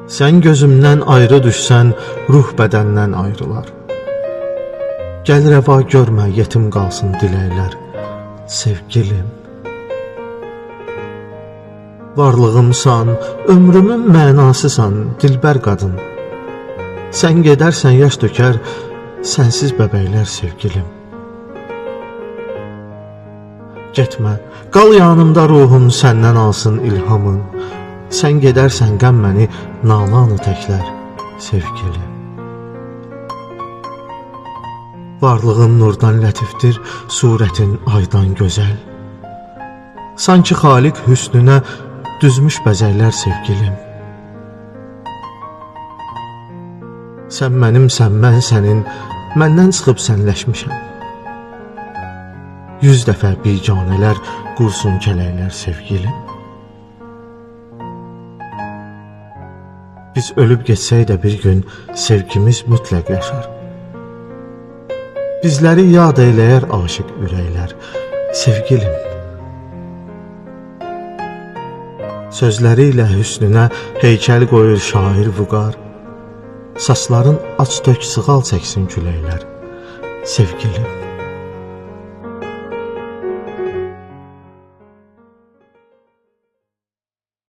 Sən gözümdən ayrı düşsən, ruh bədəndən ayrılar. Gəl rəva görmə, yetim qalsın diləklər, sevgilim. Varlığımsan, ömrümün mənasısan, dilbər qadın. Sən gedərsən, yaş dökər, sənsiz bəbəklər, sevgilim. Getmə, qal yanımda ruhum səndən alsın ilhamın. Sən gedərsən, qəm məni nalanı təklər, sevgilim. Varlığın nurdan lətifdir, surətin aydan gözəl. Sanki Xaliq hüsnünə düzmüş bəzəklər, sevgilim. Sən mənimsən, mən sənin, məndən çıxıb sənləşmişəm. 100 dəfə biganələr qursun kələklər, sevgilim. Biz ölüb geçsək də bir gün sevgimiz mütləq yaşar. Bizləri yad eyləyər aşiq ürəklər, sevgilim. Sözləri ilə hüsnünə heykəl qoyur şair Vüqar. Saçların aç tök sığal çəksin küləklər, sevgilim.